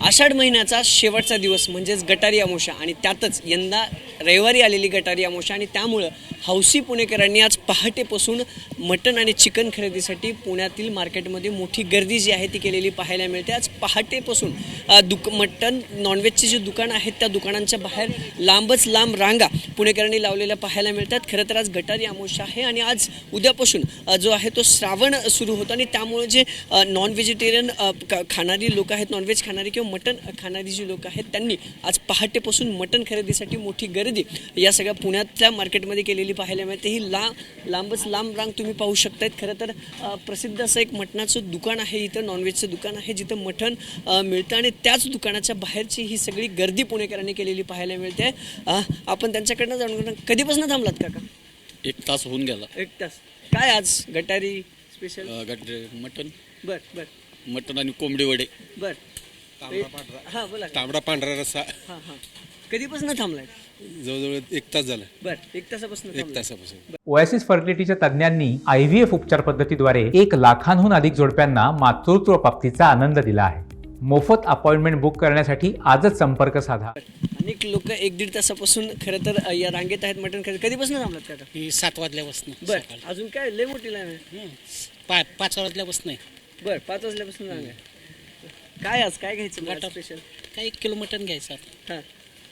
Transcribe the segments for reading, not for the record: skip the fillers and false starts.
आषाढ महिन्याचा शेवटचा दिवस म्हणजेच गटारी अमावस्या आणि त्यातच यंदा रविवारी आलेली गटारी अमावस्या आणि त्यामुळं हौसी पुणेकरांनी आज पहाटेपासून मटण आणि चिकन खरेदीसाठी पुण्यातील मार्केटमध्ये मोठी गर्दी जी आहे ती केलेली पाहायला मिळते। आज पहाटेपासून मटण नॉनव्हेजची जी दुकानं आहेत त्या दुकानांच्या बाहेर लांबच लांब रांगा पुणेकरांनी लावलेल्या पाहायला मिळतात। खरं तर आज गटारी अमावस्या आहे आणि आज उद्यापासून जो आहे तो श्रावण सुरू होतो आणि त्यामुळे जे नॉन व्हेजिटेरियन खाणारी लोक आहेत, नॉनव्हेज खाणारी किंवा मटण खाणारी जी लोक आहेत त्यांनी आज पहाटेपासून मटण खरेदीसाठी मोठी गर्दी या सगळ्या पुण्यातल्या मार्केटमध्ये केलेली पाहायला मिळते। ही लांबच लांब रांग तुम्ही पाहू शकतायत। खरं तर प्रसिद्ध असं एक मटणाचं दुकान आहे, इथं नॉनव्हेजचं दुकान आहे जिथं मटण मिळतं आणि त्याच दुकानाच्या बाहेरची ही सगळी गर्दी पुणेकरांनी केलेली पाहायला मिळते। आपण त्यांच्याकडनं जाणून घेऊ, कधीपासून थांबलात काका? 1 तास होऊन गेला। 1 तास काय आज गटारी स्पेशल? मटन मटण आणि कोंबडी वडे। हां बोला। तांबडा पांढरा रस्सा। हां कधीपासून थांबलाय? जवळजवळ 1 तास झाला। 1 तासापासून 1 तासापासून। ओएसिस फर्टिलिटीच्या तज्ञांनी IVF उपचार पद्धतीद्वारे 1 लाखांहून अधिक जोडप्यांना मातृत्व प्राप्तीचा आनंद दिला आहे। मोफत अपॉइंटमेंट बुक करण्यासाठी आजच संपर्क साधा। अनेक लोक 1-1.5 तासापासून खरं तर या रांगेत आहेत मटण खरेदी। कधीपासून थांबलात काका? 7 वाजल्यापासून। बरं अजून काय लय मोठी लाईन आहे? 5 वाजल्यापासून। बरं 5 वाजल्यापासून रांग आहे। काय आज काय घ्यायचं स्पेशल? काय 1 किलो मटण घ्यायचं। हां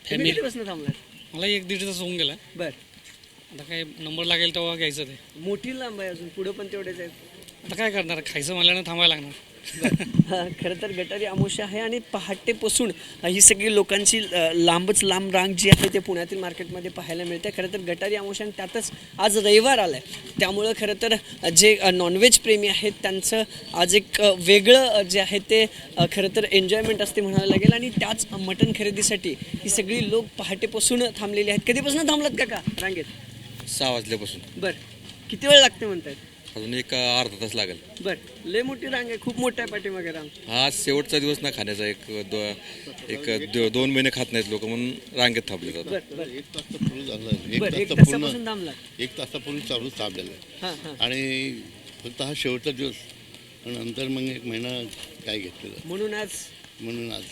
फॅमिली कधीपासून थांबलाय? मला 1-1.5 तास होऊन गेला। बरं आता काय नंबर लागेल तेव्हा घ्यायचं ते। मोठी लांब आहे अजून, पुढे पण तेवढेच आहेत। आता काय करणार, खायचं म्हणल्यानं थांबायला लागणार। खरं तर गटारी अमावस्या आहे आणि पहाटेपासून ही सगळी लोकांची लांबच लांब रांग जी आहे ते पुण्यातील मार्केटमध्ये पाहायला मिळते। खरं तर गटारी अमावस्या आणि त्यातच आज रविवार आला आहे त्यामुळं खरं तर जे नॉनव्हेज प्रेमी आहेत त्यांचं आज एक वेगळं जे आहे ते खरं तर एन्जॉयमेंट असते म्हणायला लागेल आणि त्याच मटण खरेदीसाठी ही सगळी लोक पहाटेपासून थांबलेली आहेत। कधीपासून थांबलात काका रांगेत? 6 वाजल्यापासून। बरं किती वेळ लागते म्हणतायत? अजून एक अर्धा तास लागेल। बरं लय मोठी रांग आहे, खूप मोठ्या पाठीमागे रांग। हा शेवटचा दिवस ना खाण्याचा, एक 2 महिने खात नाहीत लोक म्हणून रांगेत थांबले जातात। बरं 1 तास तर पूर्ण झालं। 1 तासापासून थांबला? 1 तासापूर्वी चालू थांबलेलं आहे। हां आणि फक्त हा शेवटचा दिवस, नंतर मग 1 महिना काय घेतलेलं म्हणून आज आज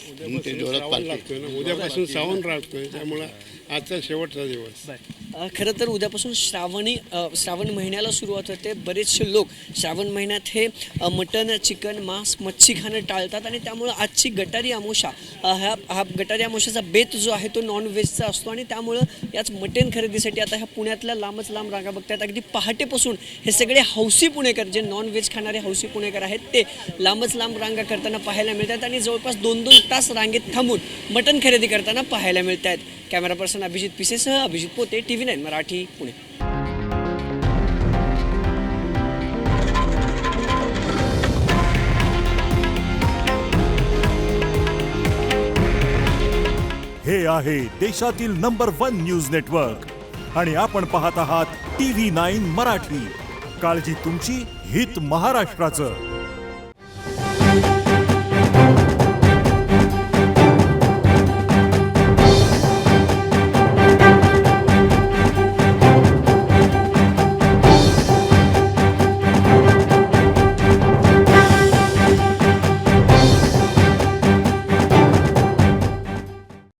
ते जोरात पालखी उद्यापासून श्रावण राहतोय त्यामुळे आजचा शेवटचा दिवस। खरं तर उद्यापासून श्रावण महिन्याला सुरुवात होते। बरेचसे लोक श्रावण महिन्यात हे मटण चिकन मांस मच्छी खाणं टाळतात आणि त्यामुळं आजची गटारी अमावस्या हा गटारी अमावस्याचा बेत जो आहे तो नॉन व्हेजचा असतो आणि त्यामुळं याच मटण खरेदीसाठी आता ह्या पुण्यातल्या लांबच लांब रांगा बघतात। अगदी पहाटेपासून हे सगळे हौसी पुणेकर जे नॉन व्हेज खाणारे हौसी पुणेकर आहेत ते लांबच लांब रांगा करताना पाहायला मिळतात आणि जवळपास 2-2 तास रांगेत थांबून मटण खरेदी करताना पाहायला मिळत आहेत। कॅमेरा पर्सन अभिजित पिसेसह अभिजित पोते, TV9 मराठी, पुणे। हे आहे देशातील नंबर 1 न्यूज नेटवर्क आणि आपण पाहत आहात TV9 मराठी। काळजी तुमची, हित महाराष्ट्राचं।